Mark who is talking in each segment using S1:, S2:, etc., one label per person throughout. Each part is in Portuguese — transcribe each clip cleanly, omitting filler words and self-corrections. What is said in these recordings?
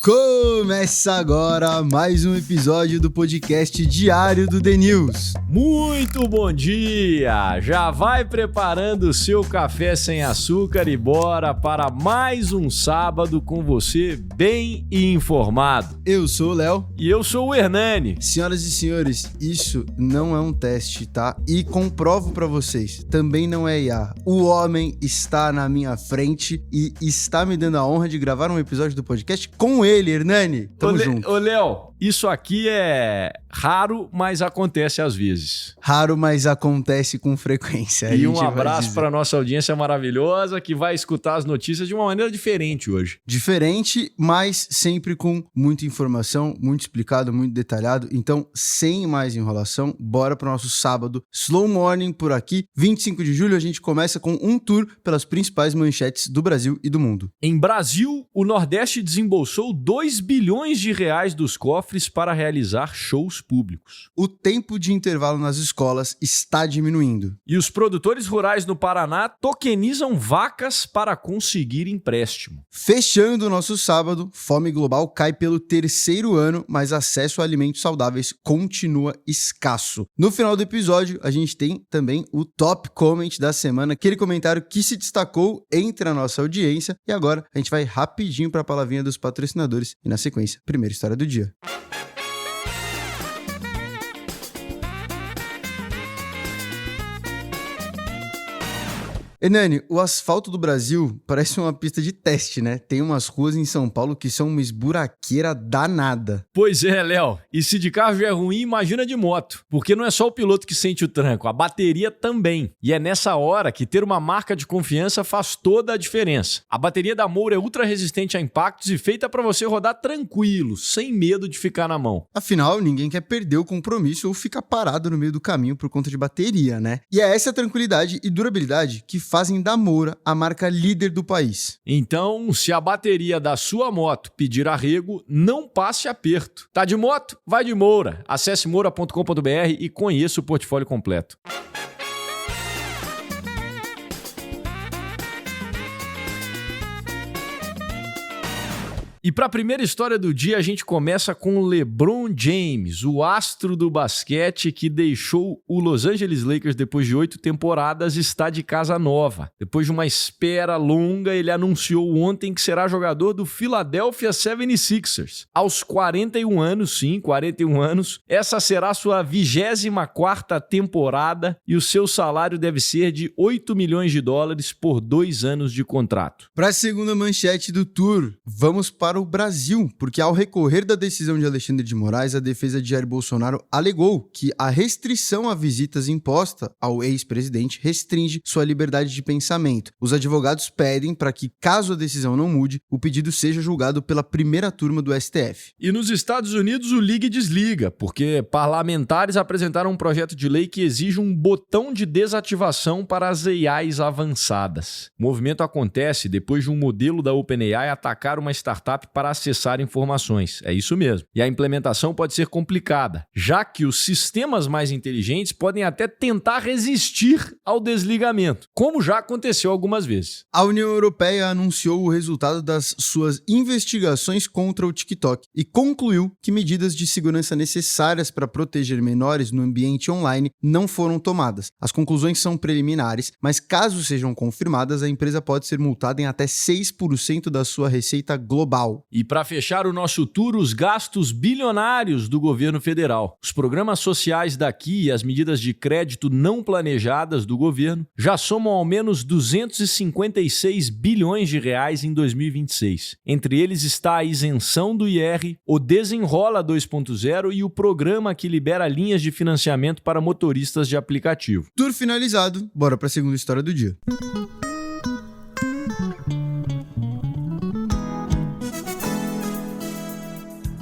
S1: Começa agora mais um episódio do podcast diário do The News.
S2: Muito bom dia! Já vai preparando o seu café sem açúcar e bora para mais um sábado com você bem informado.
S1: Eu sou o Léo.
S2: E eu sou o Hernani.
S1: Senhoras e senhores, isso não é um teste, tá? E comprovo pra vocês, também não é IA. O homem está na minha frente e está me dando a honra de gravar um episódio do podcast com ele, Hernani. Tamo junto.
S2: Ô, Léo, isso aqui é raro, mas acontece às vezes.
S1: Raro, mas acontece com frequência.
S2: E um abraço para nossa audiência maravilhosa que vai escutar as notícias de uma maneira diferente hoje.
S1: Diferente, mas sempre com muita informação, muito explicado, muito detalhado. Então, sem mais enrolação, bora para o nosso sábado Slow Morning por aqui. 25 de julho, a gente começa com um tour pelas principais manchetes do Brasil e do mundo.
S2: Em Brasil, o Nordeste desembolsou 2 bilhões de reais dos cofres para realizar shows públicos.
S1: O tempo de intervalo nas escolas está diminuindo.
S2: E os produtores rurais no Paraná tokenizam vacas para conseguir empréstimo.
S1: Fechando o nosso sábado, fome global cai pelo terceiro ano, mas acesso a alimentos saudáveis continua escasso. No final do episódio, a gente tem também o top comment da semana, aquele comentário que se destacou entre a nossa audiência. E agora a gente vai rapidinho para a palavrinha dos patrocinadores e na sequência, primeira história do dia. Hernani, o asfalto do Brasil parece uma pista de teste, né? Tem umas ruas em São Paulo que são uma esburaqueira danada.
S2: Pois é, Léo. E se de carro já é ruim, imagina de moto. Porque não é só o piloto que sente o tranco, a bateria também. E é nessa hora que ter uma marca de confiança faz toda a diferença. A bateria da Moura é ultra resistente a impactos e feita para você rodar tranquilo, sem medo de ficar na mão.
S1: Afinal, ninguém quer perder o compromisso ou ficar parado no meio do caminho por conta de bateria, né? E é essa tranquilidade e durabilidade que fazem da Moura a marca líder do país.
S2: Então, se a bateria da sua moto pedir arrego, não passe aperto. Tá de moto? Vai de Moura. Acesse moura.com.br e conheça o portfólio completo. E para a primeira história do dia, a gente começa com LeBron James, o astro do basquete que deixou o Los Angeles Lakers depois de 8 temporadas, está de casa nova. Depois de uma espera longa, ele anunciou ontem que será jogador do Philadelphia 76ers. Aos 41 anos, sim, 41 anos, essa será sua 24ª temporada e o seu salário deve ser de $8 milhões por 2 anos de contrato.
S1: Para a segunda manchete do tour, vamos para o Brasil, porque ao recorrer da decisão de Alexandre de Moraes, a defesa de Jair Bolsonaro alegou que a restrição a visitas imposta ao ex-presidente restringe sua liberdade de pensamento. Os advogados pedem para que, caso a decisão não mude, o pedido seja julgado pela primeira turma do STF.
S2: E nos Estados Unidos, o liga e desliga, porque parlamentares apresentaram um projeto de lei que exige um botão de desativação para as AIs avançadas. O movimento acontece depois de um modelo da OpenAI atacar uma startup para acessar informações. É isso mesmo. E a implementação pode ser complicada, já que os sistemas mais inteligentes podem até tentar resistir ao desligamento, como já aconteceu algumas vezes.
S1: A União Europeia anunciou o resultado das suas investigações contra o TikTok e concluiu que medidas de segurança necessárias para proteger menores no ambiente online não foram tomadas. As conclusões são preliminares, mas caso sejam confirmadas, a empresa pode ser multada em até 6% da sua receita global.
S2: E para fechar o nosso tour, os gastos bilionários do governo federal. Os programas sociais daqui e as medidas de crédito não planejadas do governo já somam ao menos 256 bilhões de reais em 2026. Entre eles está a isenção do IR, o Desenrola 2.0 e o programa que libera linhas de financiamento para motoristas de aplicativo.
S1: Tour finalizado, bora para a segunda história do dia.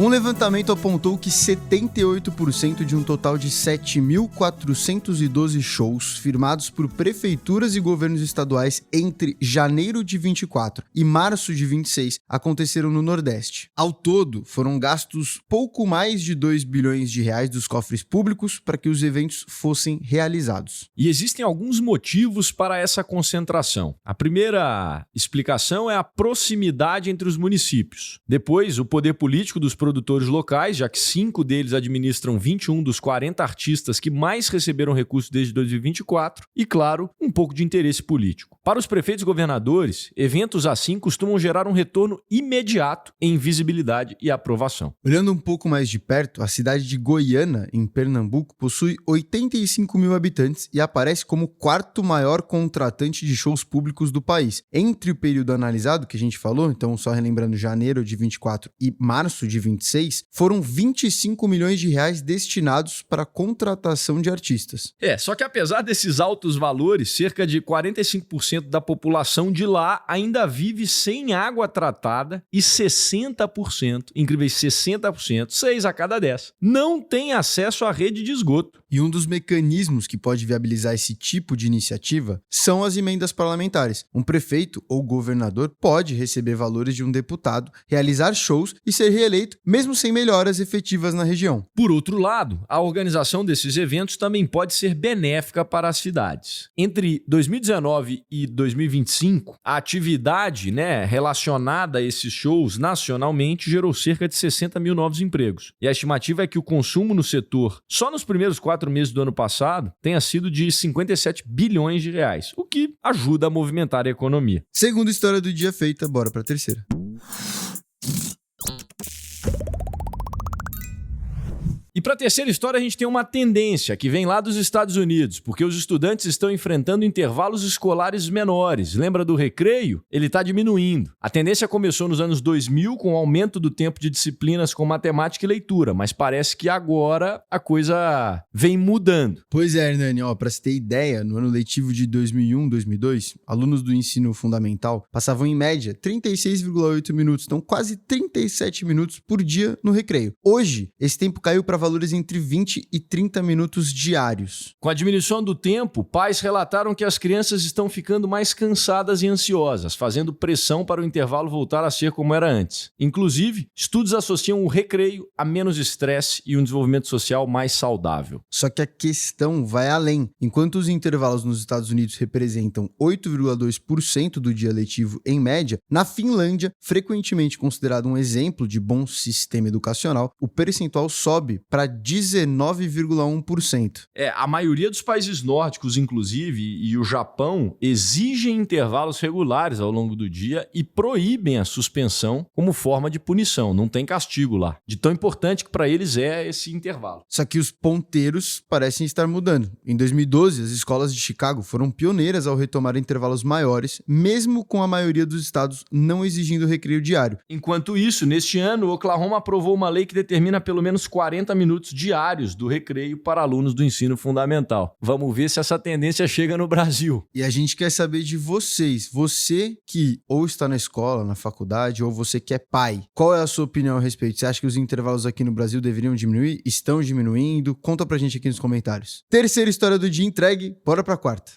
S1: Um levantamento apontou que 78% de um total de 7.412 shows firmados por prefeituras e governos estaduais entre janeiro de 24 e março de 26 aconteceram no Nordeste. Ao todo, foram gastos pouco mais de 2 bilhões de reais dos cofres públicos para que os eventos fossem realizados.
S2: E existem alguns motivos para essa concentração. A primeira explicação é a proximidade entre os municípios. Depois, o poder político dos produtores locais, já que 5 deles administram 21 dos 40 artistas que mais receberam recursos desde 2024. E, claro, um pouco de interesse político. Para os prefeitos e governadores, eventos assim costumam gerar um retorno imediato em visibilidade e aprovação.
S1: Olhando um pouco mais de perto, a cidade de Goiânia, em Pernambuco, possui 85 mil habitantes e aparece como o quarto maior contratante de shows públicos do país. Entre o período analisado, que a gente falou, então só relembrando janeiro de 24 e março de 26, foram 25 milhões de reais destinados para a contratação de artistas.
S2: Só que apesar desses altos valores, cerca de 45% da população de lá ainda vive sem água tratada e 60%, incríveis 60%, 6 a cada 10, não tem acesso à rede de esgoto.
S1: E um dos mecanismos que pode viabilizar esse tipo de iniciativa são as emendas parlamentares. Um prefeito ou governador pode receber valores de um deputado, realizar shows e ser reeleito, mesmo sem melhoras efetivas na região.
S2: Por outro lado, a organização desses eventos também pode ser benéfica para as cidades. Entre 2019 e 2025, a atividade relacionada a esses shows nacionalmente gerou cerca de 60 mil novos empregos. E a estimativa é que o consumo no setor, só nos primeiros 4 meses do ano passado, tenha sido de 57 bilhões de reais, o que ajuda a movimentar a economia.
S1: Segunda história do dia feita, bora para a terceira.
S2: E para a terceira história, a gente tem uma tendência que vem lá dos Estados Unidos, porque os estudantes estão enfrentando intervalos escolares menores. Lembra do recreio? Ele está diminuindo. A tendência começou nos anos 2000 com o aumento do tempo de disciplinas com matemática e leitura, mas parece que agora a coisa vem mudando.
S1: Pois é, Hernani, para você ter ideia, no ano letivo de 2001-2002, alunos do ensino fundamental passavam em média 36,8 minutos, então quase 37 minutos por dia no recreio. Hoje, esse tempo caiu para valores entre 20 e 30 minutos diários.
S2: Com a diminuição do tempo, pais relataram que as crianças estão ficando mais cansadas e ansiosas, fazendo pressão para o intervalo voltar a ser como era antes. Inclusive, estudos associam o recreio a menos estresse e um desenvolvimento social mais saudável.
S1: Só que a questão vai além. Enquanto os intervalos nos Estados Unidos representam 8,2% do dia letivo em média, na Finlândia, frequentemente considerado um exemplo de bom sistema educacional, o percentual sobe para 19,1%.
S2: A maioria dos países nórdicos, inclusive, e o Japão, exigem intervalos regulares ao longo do dia e proíbem a suspensão como forma de punição. Não tem castigo lá. De tão importante que para eles é esse intervalo.
S1: Só que os ponteiros parecem estar mudando. Em 2012, as escolas de Chicago foram pioneiras ao retomar intervalos maiores, mesmo com a maioria dos estados não exigindo recreio diário.
S2: Enquanto isso, neste ano, o Oklahoma aprovou uma lei que determina pelo menos 40 minutos diários do recreio para alunos do ensino fundamental. Vamos ver se essa tendência chega no Brasil.
S1: E a gente quer saber de vocês. Você que ou está na escola, na faculdade, ou você que é pai. Qual é a sua opinião a respeito? Você acha que os intervalos aqui no Brasil deveriam diminuir? Estão diminuindo? Conta pra gente aqui nos comentários. Terceira história do dia entregue. Bora pra quarta.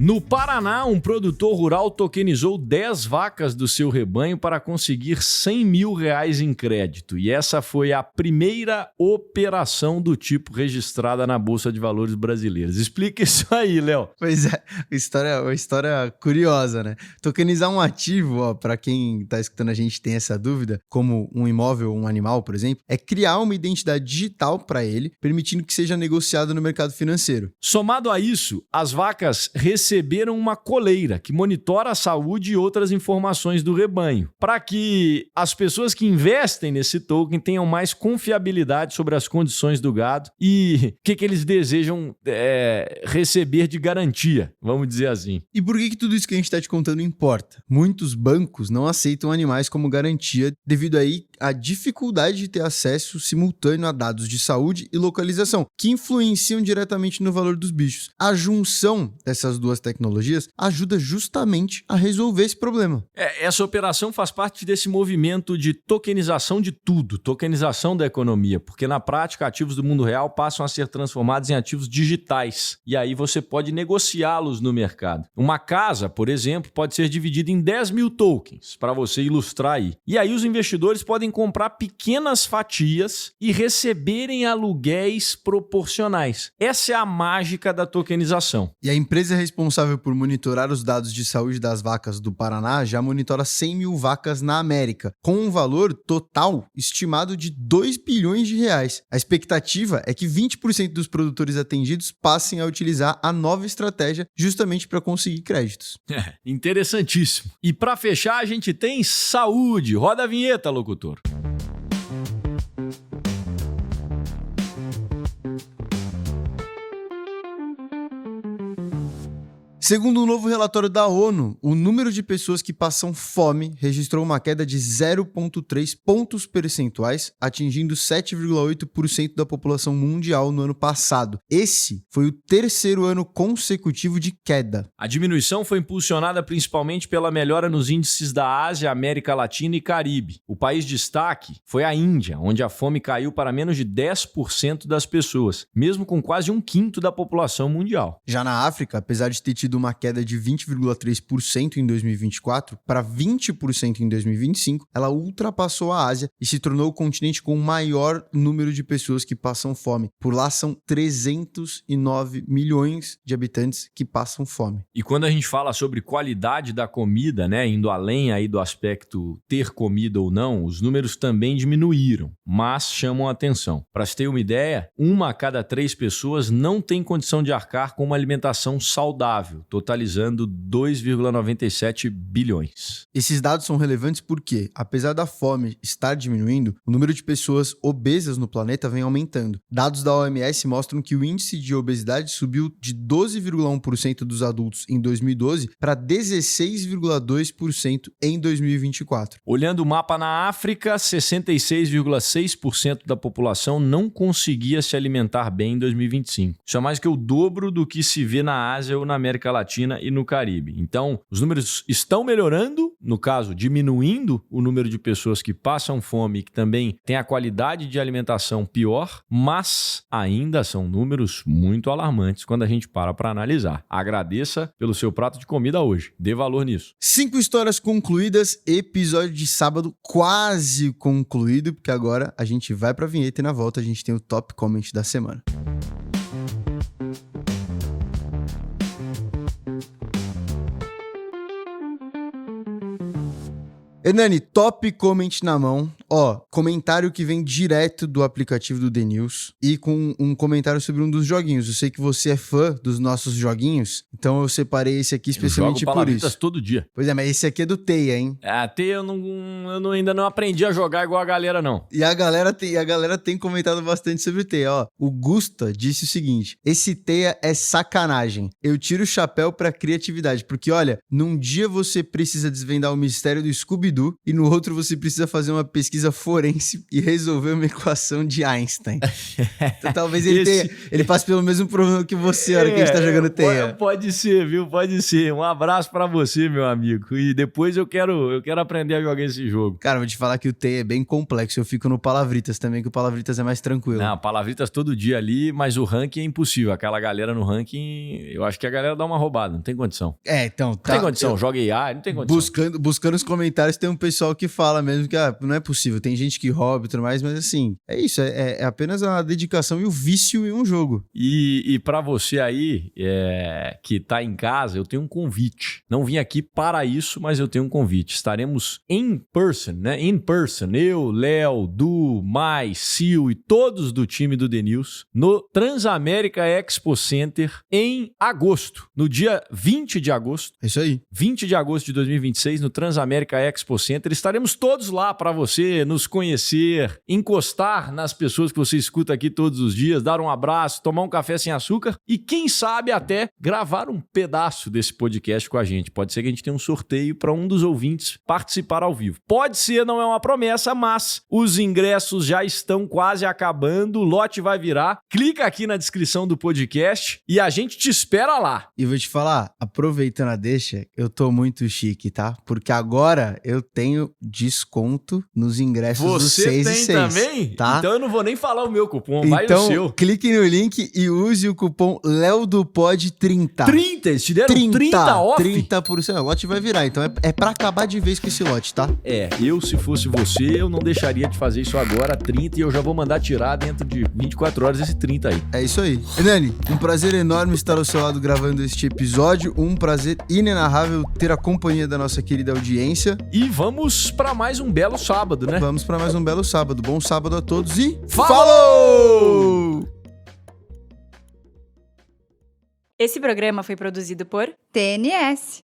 S2: No Paraná, um produtor rural tokenizou 10 vacas do seu rebanho para conseguir 100 mil reais em crédito. E essa foi a primeira operação do tipo registrada na Bolsa de Valores brasileira. Explica isso aí, Léo.
S1: Pois é, uma história curiosa, né? Tokenizar um ativo, para quem está escutando a gente tem essa dúvida, como um imóvel ou um animal, por exemplo, é criar uma identidade digital para ele, permitindo que seja negociado no mercado financeiro.
S2: Somado a isso, as vacas receberam uma coleira que monitora a saúde e outras informações do rebanho, para que as pessoas que investem nesse token tenham mais confiabilidade sobre as condições do gado e o que eles desejam receber de garantia, vamos dizer assim.
S1: E por que tudo isso que a gente está te contando importa? Muitos bancos não aceitam animais como garantia devido aí a dificuldade de ter acesso simultâneo a dados de saúde e localização, que influenciam diretamente no valor dos bichos. A junção dessas duas tecnologias ajuda justamente a resolver esse problema.
S2: Essa operação faz parte desse movimento de tokenização de tudo, tokenização da economia, porque na prática ativos do mundo real passam a ser transformados em ativos digitais e aí você pode negociá-los no mercado. Uma casa, por exemplo, pode ser dividida em 10 mil tokens, para você ilustrar aí. E aí os investidores podem comprar pequenas fatias e receberem aluguéis proporcionais. Essa é a mágica da tokenização.
S1: E a empresa responsável por monitorar os dados de saúde das vacas do Paraná já monitora 100 mil vacas na América, com um valor total estimado de 2 bilhões de reais. A expectativa é que 20% dos produtores atendidos passem a utilizar a nova estratégia justamente para conseguir créditos.
S2: Interessantíssimo. E para fechar, a gente tem saúde. Roda a vinheta, locutor.
S1: Segundo um novo relatório da ONU, o número de pessoas que passam fome registrou uma queda de 0,3 pontos percentuais, atingindo 7,8% da população mundial no ano passado. Esse foi o terceiro ano consecutivo de queda.
S2: A diminuição foi impulsionada principalmente pela melhora nos índices da Ásia, América Latina e Caribe. O país de destaque foi a Índia, onde a fome caiu para menos de 10% das pessoas, mesmo com quase um quinto da população mundial.
S1: Já na África, apesar de ter tido uma queda de 20,3% em 2024 para 20% em 2025, ela ultrapassou a Ásia e se tornou o continente com o maior número de pessoas que passam fome. Por lá são 309 milhões de habitantes que passam fome.
S2: E quando a gente fala sobre qualidade da comida, né, indo além aí do aspecto ter comida ou não, os números também diminuíram, mas chamam a atenção. Para se ter uma ideia, 1 a cada 3 pessoas não tem condição de arcar com uma alimentação saudável, totalizando 2,97 bilhões.
S1: Esses dados são relevantes porque, apesar da fome estar diminuindo, o número de pessoas obesas no planeta vem aumentando. Dados da OMS mostram que o índice de obesidade subiu de 12,1% dos adultos em 2012 para 16,2% em 2024.
S2: Olhando o mapa na África, 66,6% da população não conseguia se alimentar bem em 2025. Isso é mais que o dobro do que se vê na Ásia ou na América Latina e no Caribe. Então, os números estão melhorando, no caso, diminuindo o número de pessoas que passam fome e que também tem a qualidade de alimentação pior, mas ainda são números muito alarmantes quando a gente para analisar. Agradeça pelo seu prato de comida hoje. Dê valor nisso.
S1: 5 histórias concluídas, episódio de sábado quase concluído, porque agora a gente vai pra vinheta e na volta a gente tem o top comment da semana. Hernani, top comment na mão. Ó, comentário que vem direto do aplicativo do The News e com um comentário sobre um dos joguinhos. Eu sei que você é fã dos nossos joguinhos, então eu separei esse aqui especialmente por isso.
S2: Todo dia.
S1: Pois é, mas esse aqui é do Teia, hein?
S2: A Teia ainda não aprendi a jogar igual a galera, não.
S1: E a galera tem comentado bastante sobre o Teia, ó. O Gusta disse o seguinte: esse Teia é sacanagem. Eu tiro o chapéu pra criatividade, porque olha, num dia você precisa desvendar o mistério do Scooby-Doo e no outro você precisa fazer uma pesquisa forense e resolver uma equação de Einstein. Então, talvez ele passe pelo mesmo problema que você na hora que a gente tá jogando Teia.
S2: Pode ser, viu? Pode ser. Um abraço pra você, meu amigo. E depois eu quero aprender a jogar esse jogo.
S1: Cara, vou te falar que o Teia é bem complexo. Eu fico no Palavritas também, que o Palavritas é mais tranquilo.
S2: Não, Palavritas todo dia ali, mas o ranking é impossível. Aquela galera no ranking, eu acho que a galera dá uma roubada. Não tem condição.
S1: Então...
S2: Não tem condição. Joga AI, não tem condição.
S1: Buscando os comentários, tem um pessoal que fala mesmo que não é possível. Tem gente que rouba e tudo mais, mas assim, é isso. É apenas a dedicação e o vício em um jogo.
S2: E pra você aí que tá em casa, eu tenho um convite. Não vim aqui para isso, mas eu tenho um convite. Estaremos in person, né? In person. Eu, Léo, Du, Mai, Sil e todos do time do The News no Transamérica Expo Center em agosto. No dia 20 de agosto.
S1: É isso aí.
S2: 20 de agosto de 2026, no Transamérica Expo Center. Estaremos todos lá para você você nos conhecer, encostar nas pessoas que você escuta aqui todos os dias, dar um abraço, tomar um café sem açúcar e quem sabe até gravar um pedaço desse podcast com a gente. Pode ser que a gente tenha um sorteio para um dos ouvintes participar ao vivo. Pode ser, não é uma promessa, mas os ingressos já estão quase acabando, o lote vai virar. Clica aqui na descrição do podcast e a gente te espera lá.
S1: E vou te falar, aproveitando a deixa, eu tô muito chique, tá? Porque agora eu tenho desconto nos ingressos do 6 e 6.
S2: Você tem também?
S1: Tá?
S2: Então eu não vou nem falar o meu cupom, vai o seu.
S1: Então, clique no link e use o cupom LEODOPOD30.
S2: 30? Eles te deram 30 off?
S1: 30%. O lote vai virar, então é pra acabar de vez com esse lote, tá?
S2: Eu se fosse você, eu não deixaria de fazer isso agora, 30, e eu já vou mandar tirar dentro de 24 horas esse 30 aí.
S1: É isso aí. Nani, um prazer enorme estar ao seu lado gravando este episódio, um prazer inenarrável ter a companhia da nossa querida audiência.
S2: E vamos pra mais um belo sábado, né?
S1: Vamos pra mais um belo sábado. Bom sábado a todos e...
S2: Falou!
S3: Esse programa foi produzido por
S4: TNS.